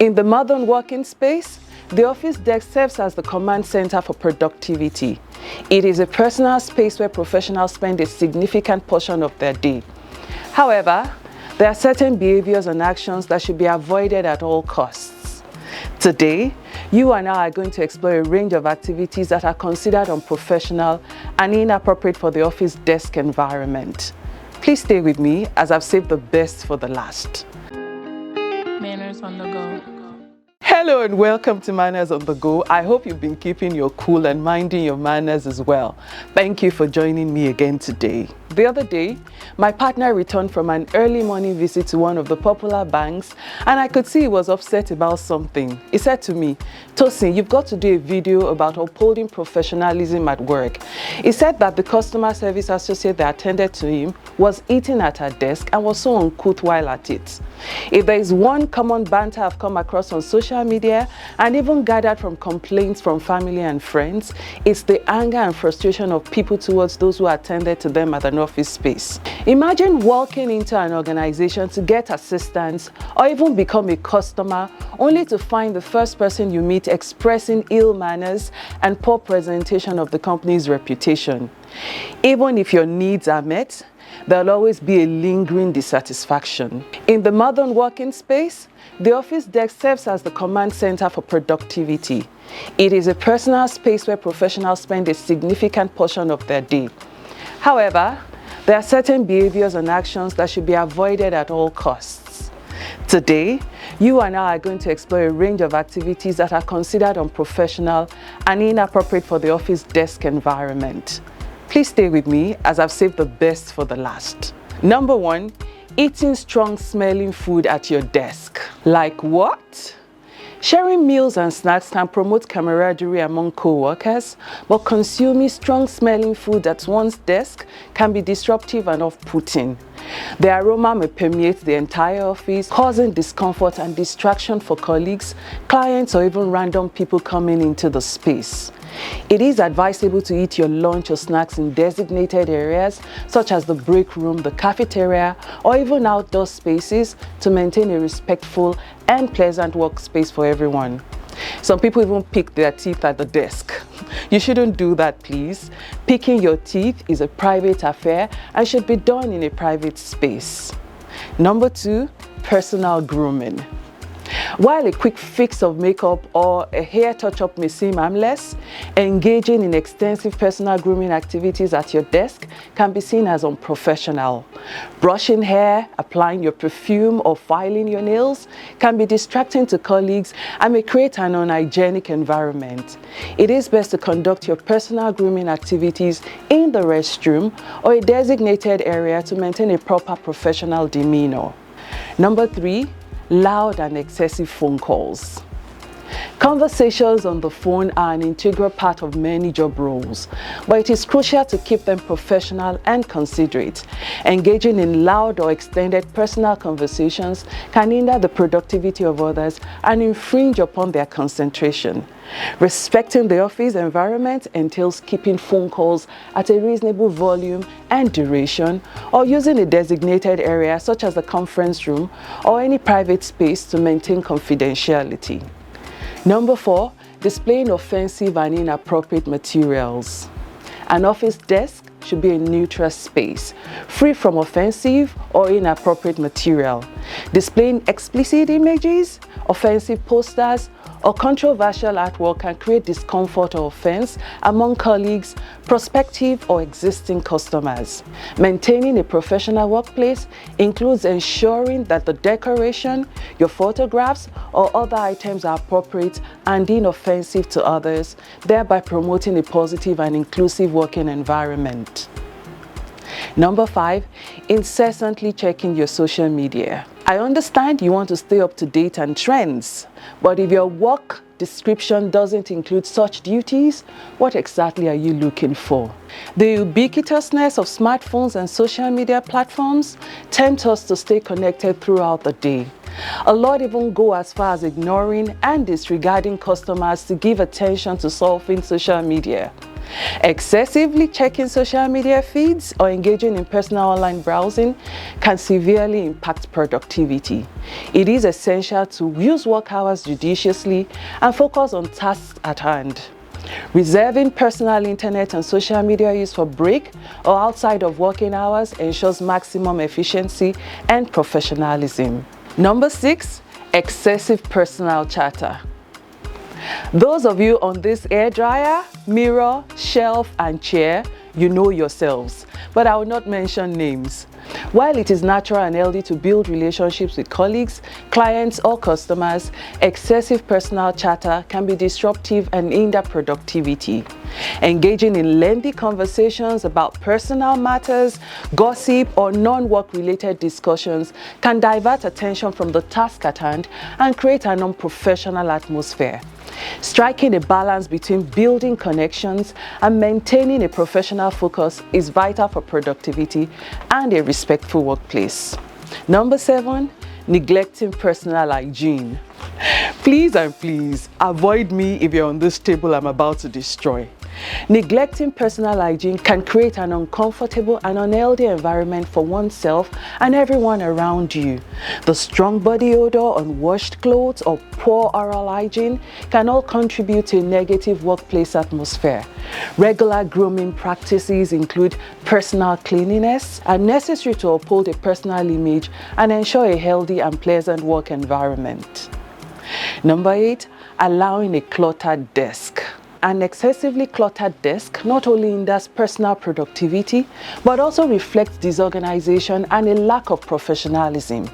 In the modern working space, the office desk serves as the command center for productivity. It is a personal space where professionals spend a significant portion of their day. However, there are certain behaviors and actions that should be avoided at all costs. Today, you and I are going to explore a range of activities that are considered unprofessional and inappropriate for the office desk environment. Please stay with me as I've saved the best for the last. Manners on the go. Hello and welcome to Manners on the Go. I hope you've been keeping your cool and minding your manners as well. Thank you for joining me again today. The other day, my partner returned from an early morning visit to one of the popular banks, and I could see he was upset about something. He said to me, "Tosin, you've got to do a video about upholding professionalism at work." He said that the customer service associate that attended to him was eating at her desk and was so uncouth while at it. If there is one common banter I've come across on social media and even gathered from complaints from family and friends, it's the anger and frustration of people towards those who attended to them at an office space. Imagine walking into an organization to get assistance or even become a customer only to find the first person you meet expressing ill manners and poor presentation of the company's reputation. Even if your needs are met, there'll always be a lingering dissatisfaction. In the modern working space, the office desk serves as the command center for productivity. It is a personal space where professionals spend a significant portion of their day. However, there are certain behaviors and actions that should be avoided at all costs. Today, you and I are going to explore a range of activities that are considered unprofessional and inappropriate for the office desk environment. Please stay with me as I've saved the best for the last. Number 1, eating strong smelling food at your desk. Like what? Sharing meals and snacks can promote camaraderie among co-workers, but consuming strong smelling food at one's desk can be disruptive and off-putting. The aroma may permeate the entire office, causing discomfort and distraction for colleagues, clients, or even random people coming into the space. It is advisable to eat your lunch or snacks in designated areas such as the break room, the cafeteria, or even outdoor spaces to maintain a respectful and pleasant workspace for everyone. Some people even pick their teeth at the desk. You shouldn't do that, please. Picking your teeth is a private affair and should be done in a private space. Number 2, personal grooming. While a quick fix of makeup or a hair touch-up may seem harmless, engaging in extensive personal grooming activities at your desk can be seen as unprofessional. Brushing hair, applying your perfume, or filing your nails can be distracting to colleagues and may create an unhygienic environment. It is best to conduct your personal grooming activities in the restroom or a designated area to maintain a proper professional demeanor. Number 3, loud and excessive phone calls. Conversations on the phone are an integral part of many job roles, but it is crucial to keep them professional and considerate. Engaging in loud or extended personal conversations can hinder the productivity of others and infringe upon their concentration. Respecting the office environment entails keeping phone calls at a reasonable volume and duration, or using a designated area such as the conference room or any private space to maintain confidentiality. Number 4, displaying offensive and inappropriate materials. An office desk should be a neutral space, free from offensive or inappropriate material. Displaying explicit images, offensive posters, or controversial artwork can create discomfort or offense among colleagues, prospective or existing customers. Maintaining a professional workplace includes ensuring that the decoration, your photographs, or other items are appropriate and inoffensive to others, thereby promoting a positive and inclusive working environment. Number 5, incessantly checking your social media. I understand you want to stay up to date on trends, but if your work description doesn't include such duties, what exactly are you looking for? The ubiquitousness of smartphones and social media platforms tempt us to stay connected throughout the day. A lot even go as far as ignoring and disregarding customers to give attention to surfing social media. Excessively checking social media feeds or engaging in personal online browsing can severely impact productivity. It is essential to use work hours judiciously and focus on tasks at hand. Reserving personal internet and social media use for break or outside of working hours ensures maximum efficiency and professionalism. Number 6, excessive personal chatter. Those of you on this air dryer, mirror, shelf and chair, you know yourselves, but I will not mention names. While it is natural and healthy to build relationships with colleagues, clients or customers, excessive personal chatter can be disruptive and hinder productivity. Engaging in lengthy conversations about personal matters, gossip or non-work related discussions can divert attention from the task at hand and create an unprofessional atmosphere. Striking a balance between building connections and maintaining a professional focus is vital for productivity and a respectful workplace. Number 7, neglecting personal hygiene. Please and please avoid me if you're on this table I'm about to destroy. Neglecting personal hygiene can create an uncomfortable and unhealthy environment for oneself and everyone around you. The strong body odor, unwashed clothes, or poor oral hygiene can all contribute to a negative workplace atmosphere. Regular grooming practices include personal cleanliness and necessary to uphold a personal image and ensure a healthy and pleasant work environment. Number 8, allowing a cluttered desk. An excessively cluttered desk not only hinders personal productivity, but also reflects disorganization and a lack of professionalism.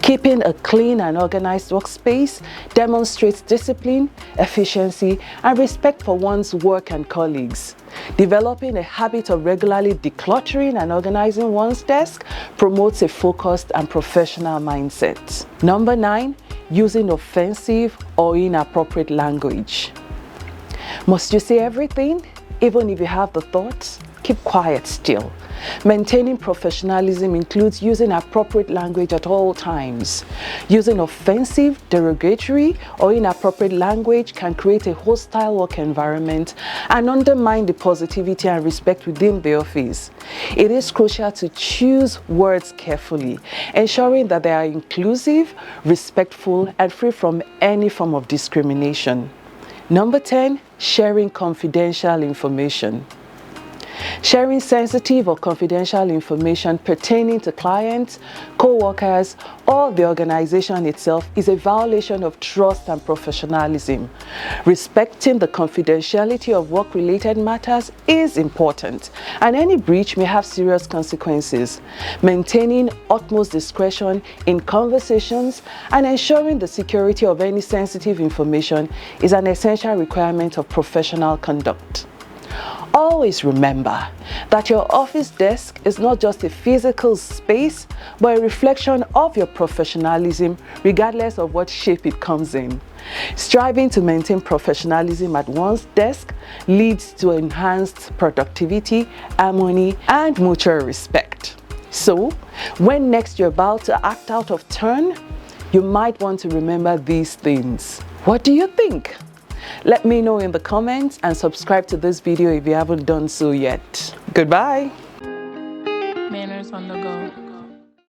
Keeping a clean and organized workspace demonstrates discipline, efficiency, and respect for one's work and colleagues. Developing a habit of regularly decluttering and organizing one's desk promotes a focused and professional mindset. Number 9, using offensive or inappropriate language. Must you say everything? Even if you have the thoughts, keep quiet still. Maintaining professionalism includes using appropriate language at all times. Using offensive, derogatory, or inappropriate language can create a hostile work environment and undermine the positivity and respect within the office. It is crucial to choose words carefully, ensuring that they are inclusive, respectful, and free from any form of discrimination. Number 10, sharing confidential information. Sharing sensitive or confidential information pertaining to clients, co-workers, or the organization itself is a violation of trust and professionalism. Respecting the confidentiality of work-related matters is important, and any breach may have serious consequences. Maintaining utmost discretion in conversations and ensuring the security of any sensitive information is an essential requirement of professional conduct. Always remember that your office desk is not just a physical space, but a reflection of your professionalism, regardless of what shape it comes in. Striving to maintain professionalism at one's desk leads to enhanced productivity, harmony, and mutual respect. So, when next you're about to act out of turn, you might want to remember these things. What do you think? Let me know in the comments and subscribe to this video if you haven't done so yet. Goodbye. Manners on the go.